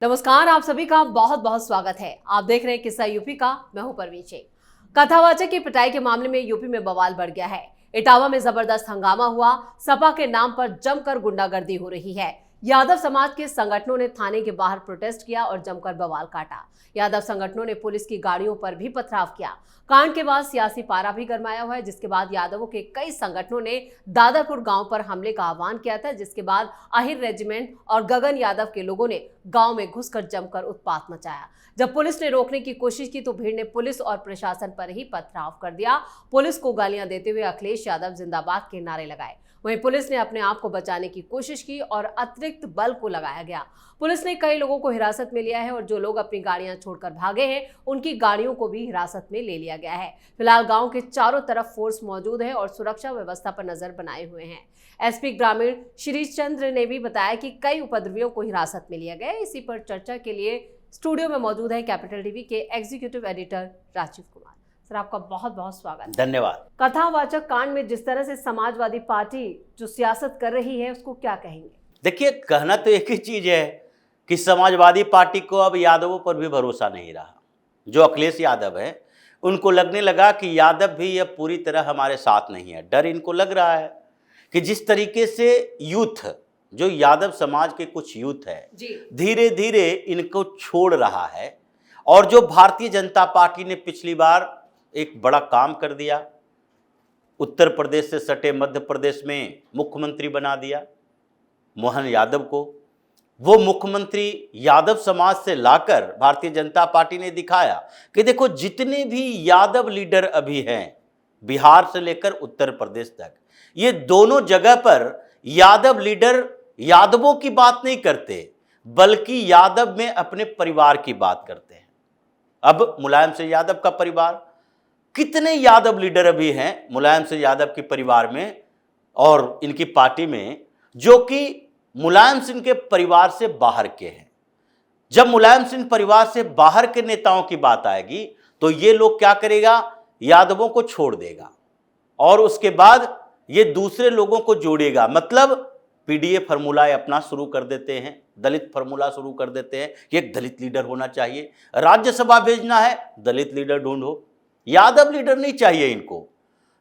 नमस्कार, आप सभी का बहुत बहुत स्वागत है। आप देख रहे हैं किस्सा यूपी का। मैं हूं परवीन शेख। कथावाचक की पिटाई के मामले में यूपी में बवाल बढ़ गया है। इटावा में जबरदस्त हंगामा हुआ। सपा के नाम पर जमकर गुंडागर्दी हो रही है। यादव समाज के संगठनों ने थाने के बाहर प्रोटेस्ट किया और जमकर बवाल काटा। यादव संगठनों ने पुलिस की गाड़ियों पर भी पथराव किया। कांड के बाद सियासी पारा भी गरमाया हुआ है, जिसके बाद यादवों के कई संगठनों ने दादरपुर गांव पर हमले का आह्वान किया था, जिसके बाद आहिर रेजिमेंट और गगन यादव के लोगों ने गांव में घुसकर जमकर उत्पात मचाया। जब पुलिस ने रोकने की कोशिश की तो भीड़ ने पुलिस और प्रशासन पर ही पथराव कर दिया। पुलिस को गालियां देते हुए अखिलेश यादव जिंदाबाद के नारे लगाए। वहीं पुलिस ने अपने आप को बचाने की कोशिश की और अतिरिक्त बल को लगाया गया। पुलिस ने कई लोगों को हिरासत में लिया है और जो लोग अपनी गाड़ियां छोड़कर भागे हैं उनकी गाड़ियों को भी हिरासत में ले लिया गया है। फिलहाल गांव के चारों तरफ फोर्स मौजूद है और सुरक्षा व्यवस्था पर नजर बनाए हुए हैं। एसपी ग्रामीण श्री चंद्र ने भी बताया कि कई उपद्रवियों को हिरासत में लिया गया है। इसी पर चर्चा के लिए स्टूडियो में मौजूद है कैपिटल टीवी के executive editor Rajeev Kumar. Sir, आपका बहुत बहुत स्वागत। धन्यवाद। कथावाचक कांड में जिस तरह से समाजवादी पार्टी जो सियासत कर रही है उसको क्या कहेंगे? देखिए, कहना तो एक ही चीज है कि समाजवादी पार्टी को अब यादवों पर भी भरोसा नहीं रहा। जो अखिलेश यादव है उनको लगने लगा कि यादव भी अब पूरी तरह हमारे साथ नहीं है। डर इनको लग रहा है कि जिस तरीके से यूथ, जो यादव समाज के कुछ यूथ है, धीरे धीरे इनको छोड़ रहा है। और जो भारतीय जनता पार्टी ने पिछली बार एक बड़ा काम कर दिया, उत्तर प्रदेश से सटे मध्य प्रदेश में मुख्यमंत्री बना दिया मोहन यादव को। वो मुख्यमंत्री यादव समाज से लाकर भारतीय जनता पार्टी ने दिखाया कि देखो, जितने भी यादव लीडर अभी हैं, बिहार से लेकर उत्तर प्रदेश तक, ये दोनों जगह पर यादव लीडर यादवों की बात नहीं करते, बल्कि यादव में अपने परिवार की बात करते हैं। अब मुलायम सिंह यादव का परिवार, कितने यादव लीडर अभी हैं मुलायम सिंह यादव के परिवार में और इनकी पार्टी में, जो कि मुलायम सिंह के परिवार से बाहर के हैं। जब मुलायम सिंह परिवार से बाहर के नेताओं की बात आएगी तो ये लोग क्या करेगा, यादवों को छोड़ देगा और उसके बाद ये दूसरे लोगों को जोड़ेगा। मतलब पीडीए फार्मूला अपना शुरू कर देते हैं, दलित फार्मूला शुरू कर देते हैं कि एक दलित लीडर होना चाहिए, राज्यसभा भेजना है दलित लीडर ढूंढो, यादव लीडर नहीं चाहिए इनको।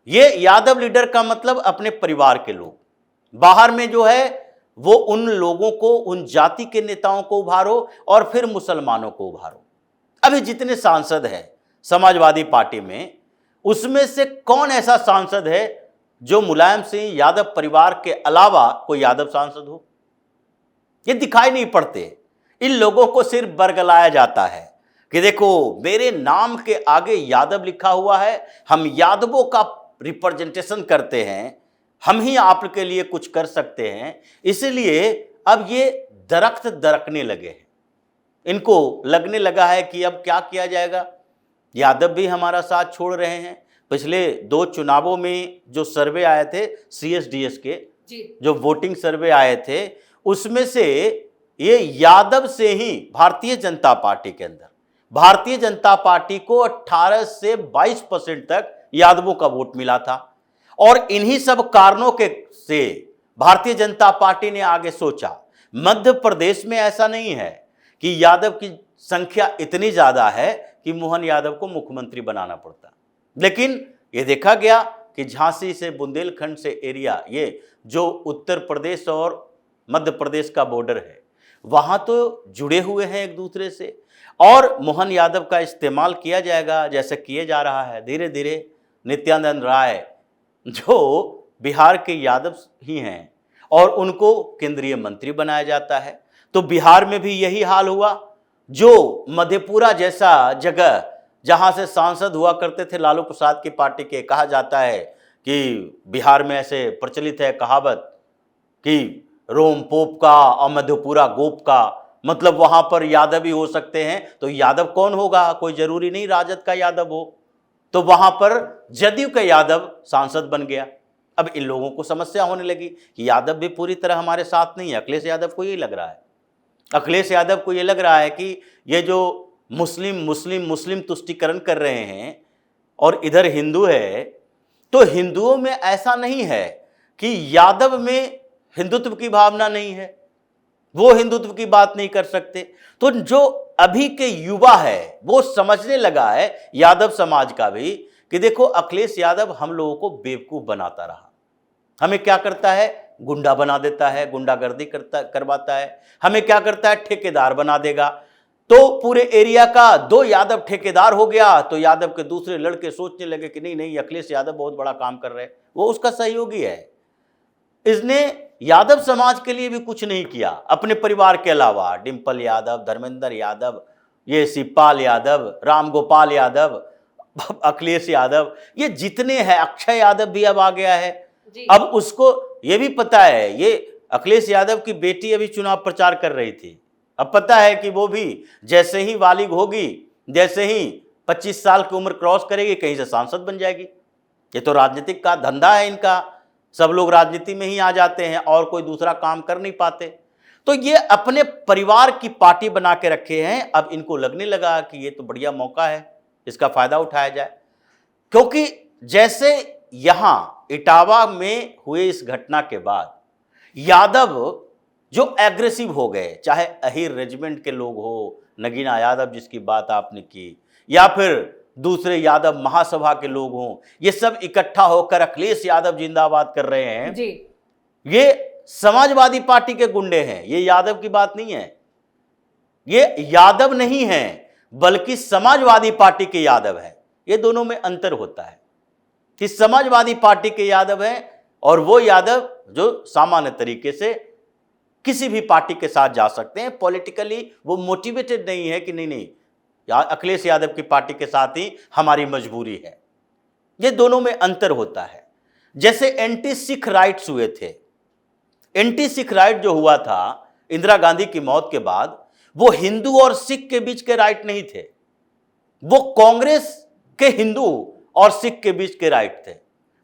ये यादव लीडर का मतलब अपने परिवार के लोग, बाहर में जो है वो उन लोगों को, उन जाति के नेताओं को उभारो और फिर मुसलमानों को उभारो। अभी जितने सांसद हैं समाजवादी पार्टी में, उसमें से कौन ऐसा सांसद है जो मुलायम सिंह यादव परिवार के अलावा कोई यादव सांसद हो? ये दिखाई नहीं पड़ते। इन लोगों को सिर्फ बरगलाया जाता है कि देखो, मेरे नाम के आगे यादव लिखा हुआ है, हम यादवों का रिप्रेजेंटेशन करते हैं, हम ही आपके लिए कुछ कर सकते हैं। इसलिए अब ये दरख्त दरकने लगे हैं। इनको लगने लगा है कि अब क्या किया जाएगा, यादव भी हमारा साथ छोड़ रहे हैं। पिछले 2 चुनावों में जो सर्वे आए थे CSDS के, जो वोटिंग सर्वे आए थे, उसमें से ये यादव से ही भारतीय जनता पार्टी के अंदर, भारतीय जनता पार्टी को 18 से 22% तक यादवों का वोट मिला था। और इन्हीं सब कारणों के से भारतीय जनता पार्टी ने आगे सोचा, मध्य प्रदेश में ऐसा नहीं है कि यादव की संख्या इतनी ज्यादा है कि मोहन यादव को मुख्यमंत्री बनाना पड़ता, लेकिन ये देखा गया कि झांसी से बुंदेलखंड से एरिया, ये जो उत्तर प्रदेश और मध्य प्रदेश का बॉर्डर है, वहां तो जुड़े हुए हैं एक दूसरे से, और मोहन यादव का इस्तेमाल किया जाएगा जैसे किए जा रहा है। धीरे धीरे नित्यानंद राय, जो बिहार के यादव ही हैं, और उनको केंद्रीय मंत्री बनाया जाता है। तो बिहार में भी यही हाल हुआ। जो मधेपुरा जैसा जगह, जहां से सांसद हुआ करते थे लालू प्रसाद की पार्टी के, कहा जाता है कि बिहार में ऐसे प्रचलित है कहावत कि रोम पोप का और मधेपुरा गोप का, मतलब वहां पर यादव ही हो सकते हैं। तो यादव कौन होगा? कोई जरूरी नहीं राजद का यादव हो। तो वहां पर जदयू का यादव सांसद बन गया। अब इन लोगों को समस्या होने लगी कि यादव भी पूरी तरह हमारे साथ नहीं है। अखिलेश यादव को ये लग रहा है, अखिलेश यादव को ये लग रहा है कि ये जो मुस्लिम तुष्टीकरण कर रहे हैं और इधर हिंदू है, तो हिंदुओं में ऐसा नहीं है कि यादव में हिंदुत्व की भावना नहीं है। वो हिंदुत्व की बात नहीं कर सकते। तो जो अभी के युवा है वो समझने लगा है, यादव समाज का भी, कि देखो अखिलेश यादव हम लोगों को बेवकूफ बनाता रहा। हमें क्या करता है, गुंडा बना देता है, गुंडागर्दी करवाता है। हमें क्या करता है, ठेकेदार बना देगा। तो पूरे एरिया का 2 यादव ठेकेदार हो गया, तो यादव के दूसरे लड़के सोचने लगे कि नहीं नहीं, अखिलेश यादव बहुत बड़ा काम कर रहे हैं, वो उसका सहयोगी है। इसने यादव समाज के लिए भी कुछ नहीं किया अपने परिवार के अलावा। डिंपल यादव, धर्मेंद्र यादव, ये शिवपाल यादव, रामगोपाल यादव, अखिलेश यादव, ये जितने हैं, अक्षय यादव भी अब आ गया है। अब उसको ये भी पता है, ये अखिलेश यादव की बेटी अभी चुनाव प्रचार कर रही थी। अब पता है कि वो भी जैसे ही बालिग होगी, जैसे ही 25 साल की उम्र क्रॉस करेगी, कहीं से सांसद बन जाएगी। ये तो राजनीतिक का धंधा है इनका। सब लोग राजनीति में ही आ जाते हैं और कोई दूसरा काम कर नहीं पाते। तो ये अपने परिवार की पार्टी बना के रखे हैं। अब इनको लगने लगा कि ये तो बढ़िया मौका है, इसका फायदा उठाया जाए। क्योंकि जैसे यहां इटावा में हुए इस घटना के बाद यादव जो एग्रेसिव हो गए, चाहे अहिर रेजिमेंट के लोग हो, नगीना यादव जिसकी बात आपने की, या फिर दूसरे यादव महासभा के लोग हों, ये सब इकट्ठा होकर अखिलेश यादव जिंदाबाद कर रहे हैं जी। ये समाजवादी पार्टी के गुंडे हैं, ये यादव की बात नहीं है। ये यादव नहीं है बल्कि समाजवादी पार्टी के यादव है। ये दोनों में अंतर होता है कि समाजवादी पार्टी के यादव हैं और वो यादव जो सामान्य तरीके से किसी भी पार्टी के साथ जा सकते हैं। पॉलिटिकली वो मोटिवेटेड नहीं है कि नहीं नहीं अखिलेश यादव की पार्टी के साथ ही हमारी मजबूरी है। ये दोनों में अंतर होता है। जैसे एंटी सिख राइट्स हुए थे, एंटी सिख राइट जो हुआ था इंदिरा गांधी की मौत के बाद, वो हिंदू और सिख के बीच के राइट नहीं थे, वो कांग्रेस के हिंदू और सिख के बीच के राइट थे।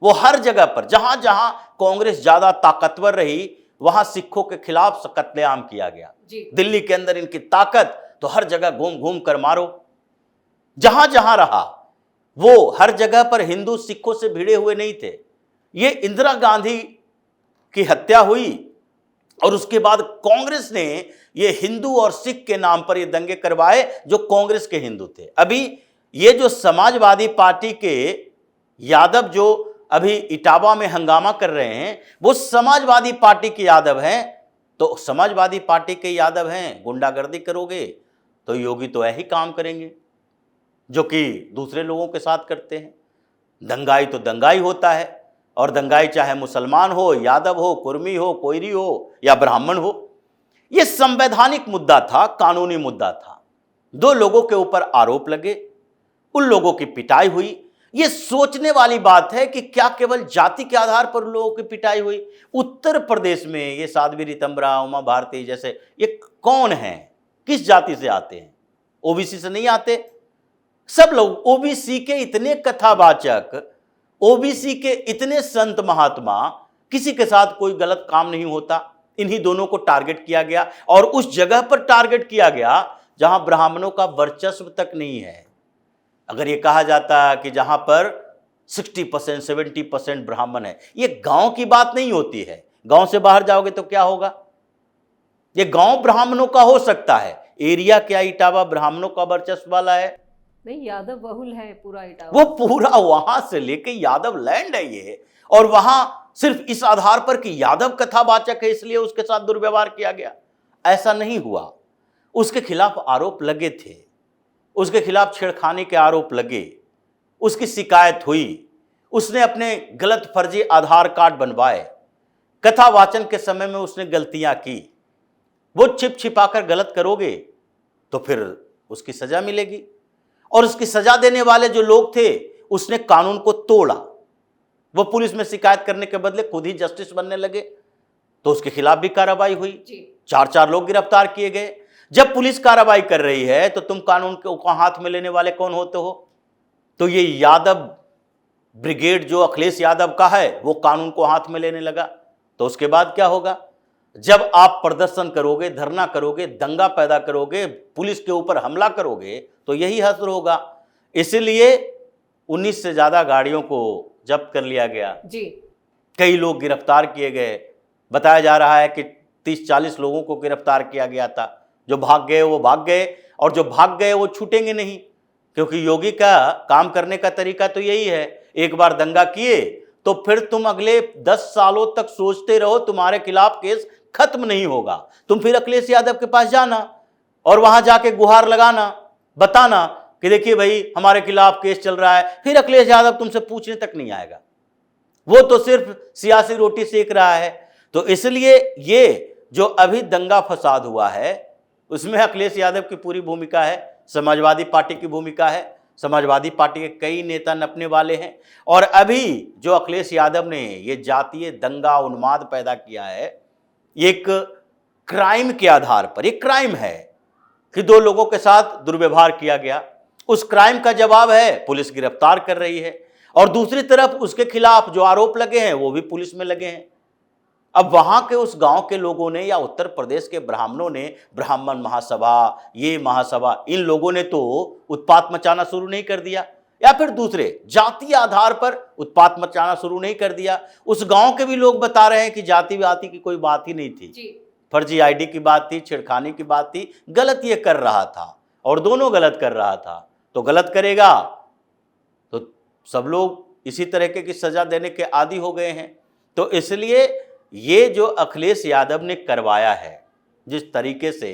वो हर जगह पर जहां जहां कांग्रेस ज्यादा ताकतवर रही, वहां सिखों के खिलाफ कत्लेआम किया गया। दिल्ली के अंदर इनकी ताकत, तो हर जगह घूम घूम कर मारो। जहां जहां रहा वो हर जगह पर हिंदू सिखों से भिड़े हुए नहीं थे। ये इंदिरा गांधी की हत्या हुई और उसके बाद कांग्रेस ने ये हिंदू और सिख के नाम पर ये दंगे करवाए जो कांग्रेस के हिंदू थे। अभी ये जो समाजवादी पार्टी के यादव जो अभी इटावा में हंगामा कर रहे हैं, वो समाजवादी पार्टी के यादव हैं। तो समाजवादी पार्टी के यादव हैं, गुंडागर्दी करोगे तो योगी तो यही काम करेंगे जो कि दूसरे लोगों के साथ करते हैं। दंगाई तो दंगाई होता है, और दंगाई चाहे मुसलमान हो, यादव हो, कुर्मी हो, कोयरी हो या ब्राह्मण हो। यह संवैधानिक मुद्दा था, कानूनी मुद्दा था। 2 लोगों के ऊपर आरोप लगे, उन लोगों की पिटाई हुई। यह सोचने वाली बात है कि क्या केवल जाति के आधार पर लोगों की पिटाई हुई? उत्तर प्रदेश में ये साध्वी रितंबरा, उमा भारती जैसे ये कौन हैं, किस जाति से आते हैं? ओबीसी से नहीं आते। सब लोग ओबीसी के इतने कथावाचक, ओबीसी के इतने संत महात्मा, किसी के साथ कोई गलत काम नहीं होता। इन्हीं दोनों को टारगेट किया गया और उस जगह पर टारगेट किया गया जहां ब्राह्मणों का वर्चस्व तक नहीं है। अगर ये कहा जाता कि जहां पर 60% 70% ब्राह्मण है, ये गांव की बात नहीं होती है। गांव से बाहर जाओगे तो क्या होगा? ये गांव ब्राह्मणों का हो सकता है, एरिया क्या इटावा ब्राह्मणों का वर्चस्व वाला है? नहीं, यादव बहुल है पूरा इटावा। वो पूरा वहां से लेके यादव लैंड है ये, और वहां सिर्फ इस आधार पर कि यादव कथावाचक है इसलिए उसके साथ दुर्व्यवहार किया गया, ऐसा नहीं हुआ। उसके खिलाफ आरोप लगे थे, उसके खिलाफ छेड़खानी के आरोप लगे, उसकी शिकायत हुई, उसने अपने गलत फर्जी आधार कार्ड बनवाए, कथावाचन के समय में उसने गलतियां की। वो छिप छिपाकर गलत करोगे तो फिर उसकी सजा मिलेगी। और उसकी सजा देने वाले जो लोग थे, उसने कानून को तोड़ा। वो पुलिस में शिकायत करने के बदले खुद ही जस्टिस बनने लगे, तो उसके खिलाफ भी कार्रवाई हुई। 4 लोग गिरफ्तार किए गए। जब पुलिस कार्रवाई कर रही है तो तुम कानून को हाथ में लेने वाले कौन होते हो? तो ये यादव ब्रिगेड जो अखिलेश यादव का है, वो कानून को हाथ में लेने लगा। तो उसके बाद क्या होगा? जब आप प्रदर्शन करोगे, धरना करोगे, दंगा पैदा करोगे, पुलिस के ऊपर हमला करोगे, तो यही हश्र होगा। इसलिए 19 से ज्यादा गाड़ियों को जब्त कर लिया गया जी। कई लोग गिरफ्तार किए गए। बताया जा रहा है कि 30-40 लोगों को गिरफ्तार किया गया था। जो भाग गए वो भाग गए, और जो भाग गए वो छूटेंगे नहीं, क्योंकि योगी का काम करने का तरीका तो यही है, एक बार दंगा किए तो फिर तुम अगले 10 सालों तक सोचते रहो, तुम्हारे खिलाफ केस खत्म नहीं होगा। तुम फिर अखिलेश यादव के पास जाना और वहां जाके गुहार लगाना, बताना कि देखिए भाई हमारे खिलाफ केस चल रहा है, फिर अखिलेश यादव तुमसे पूछने तक नहीं आएगा। वो तो सिर्फ सियासी रोटी सेक रहा है। तो इसलिए ये जो अभी दंगा फसाद हुआ है उसमें अखिलेश यादव की पूरी भूमिका है, समाजवादी पार्टी की भूमिका है। समाजवादी पार्टी के कई नेता नपने वाले हैं, और अभी जो अखिलेश यादव ने ये जातीय दंगा उन्माद पैदा किया है, एक क्राइम के आधार पर, एक क्राइम है कि 2 लोगों के साथ दुर्व्यवहार किया गया। उस क्राइम का जवाब है पुलिस गिरफ्तार कर रही है, और दूसरी तरफ उसके खिलाफ जो आरोप लगे हैं वो भी पुलिस में लगे हैं। अब वहां के उस गांव के लोगों ने या उत्तर प्रदेश के ब्राह्मणों ने, ब्राह्मण महासभा, ये महासभा, इन लोगों ने तो उत्पात मचाना शुरू नहीं कर दिया, या फिर दूसरे जातीय आधार पर उत्पात मचाना शुरू नहीं कर दिया। उस गांव के भी लोग बता रहे हैं कि जाति की कोई बात ही नहीं थी, फर्जी आईडी की बात थी, छेड़खानी की बात थी, गलत ये कर रहा था, और दोनों गलत कर रहा था। तो गलत करेगा तो सब लोग इसी तरीके की सजा देने के आदी हो गए हैं। तो इसलिए ये जो अखिलेश यादव ने करवाया है, जिस तरीके से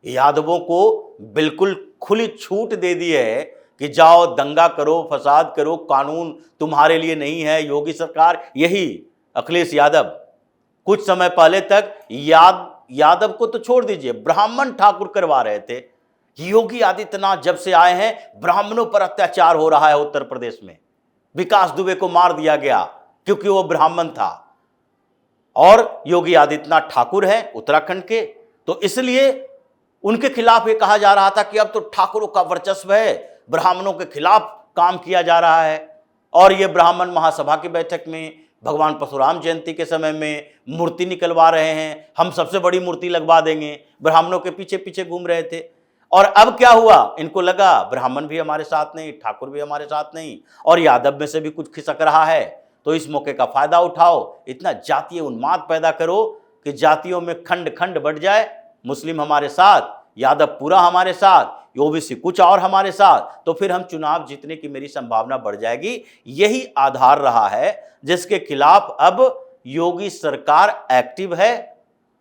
यादवों को बिल्कुल खुली छूट दे दी है कि जाओ दंगा करो, फसाद करो, कानून तुम्हारे लिए नहीं है, योगी सरकार, यही अखिलेश यादव कुछ समय पहले तक यादव को तो छोड़ दीजिए, ब्राह्मण ठाकुर करवा रहे थे। योगी आदित्यनाथ जब से आए हैं ब्राह्मणों पर अत्याचार हो रहा है उत्तर प्रदेश में। विकास दुबे को मार दिया गया क्योंकि वो ब्राह्मण था, और योगी आदित्यनाथ ठाकुर हैं उत्तराखंड के, तो इसलिए उनके खिलाफ ये कहा जा रहा था कि अब तो ठाकुरों का वर्चस्व है, ब्राह्मणों के खिलाफ काम किया जा रहा है। और ये ब्राह्मण महासभा की बैठक में भगवान परशुराम जयंती के समय में मूर्ति निकलवा रहे हैं, हम सबसे बड़ी मूर्ति लगवा देंगे, ब्राह्मणों के पीछे पीछे घूम रहे थे। और अब क्या हुआ, इनको लगा ब्राह्मण भी हमारे साथ नहीं, ठाकुर भी हमारे साथ नहीं, और यादव में से भी कुछ खिसक रहा है, तो इस मौके का फायदा उठाओ, इतना जातीय उन्माद पैदा करो कि जातियों में खंड खंड बढ़ जाए, मुस्लिम हमारे साथ, यादव पूरा हमारे साथ, ओबीसी कुछ और हमारे साथ, तो फिर हम चुनाव जीतने की मेरी संभावना बढ़ जाएगी। यही आधार रहा है जिसके खिलाफ अब योगी सरकार एक्टिव है।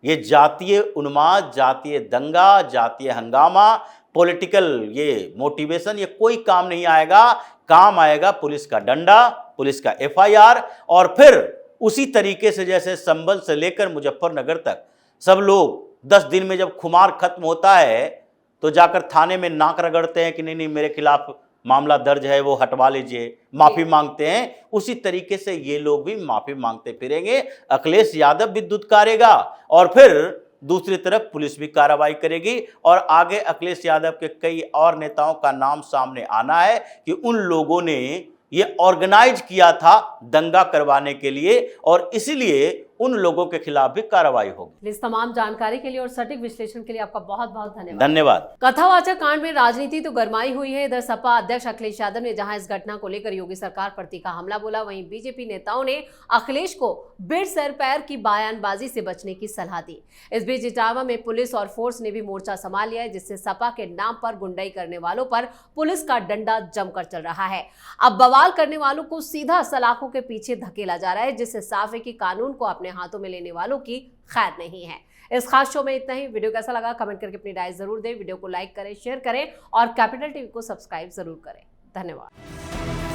ये जातीय उन्माद, जातीय दंगा, जातीय हंगामा, पॉलिटिकल ये मोटिवेशन, ये कोई काम नहीं आएगा। काम आएगा पुलिस का डंडा, पुलिस का एफआईआर, और फिर उसी तरीके से जैसे संभल से लेकर मुजफ्फरनगर तक सब लोग 10 दिन में जब खुमार खत्म होता है तो जाकर थाने में नाक रगड़ते हैं कि नहीं नहीं मेरे खिलाफ मामला दर्ज है, वो हटवा लीजिए, माफी मांगते हैं, उसी तरीके से ये लोग भी माफी मांगते फिरेंगे। अखिलेश यादव भी दुत्कारेगा और फिर दूसरी तरफ पुलिस भी कार्रवाई करेगी, और आगे अखिलेश यादव के कई और नेताओं का नाम सामने आना है कि उन लोगों ने ये ऑर्गेनाइज किया था दंगा करवाने के लिए, और इसलिए उन लोगों के खिलाफ भी कार्रवाई होगी। इस तमाम जानकारी के लिए और सटीक विश्लेषण के लिए आपका बहुत बहुत धन्यवाद। धन्यवाद। कथावाचक कांड में राजनीति तो गरमाई हुई है। इधर सपा अध्यक्ष अखिलेश यादव ने जहां इस घटना को लेकर योगी सरकार पर तीखा हमला बोला, वहीं बीजेपी नेताओं ने अखिलेश को बिर सर पैर की बयानबाजी से बचने की सलाह दी। इस बीच इटावा में पुलिस और फोर्स ने भी मोर्चा संभाल लिया है, जिससे सपा के नाम पर गुंडाई करने वालों पर पुलिस का डंडा जमकर चल रहा है। अब बवाल करने वालों को सीधा सलाखों के पीछे धकेला जा रहा है, जिससे साफ है कि कानून को अपने हाथों में लेने वालों की खैर नहीं है। इस खास शो में इतना ही। वीडियो कैसा लगा कमेंट करके अपनी राय जरूर दें। वीडियो को लाइक करें, शेयर करें और कैपिटल टीवी को सब्सक्राइब जरूर करें। धन्यवाद।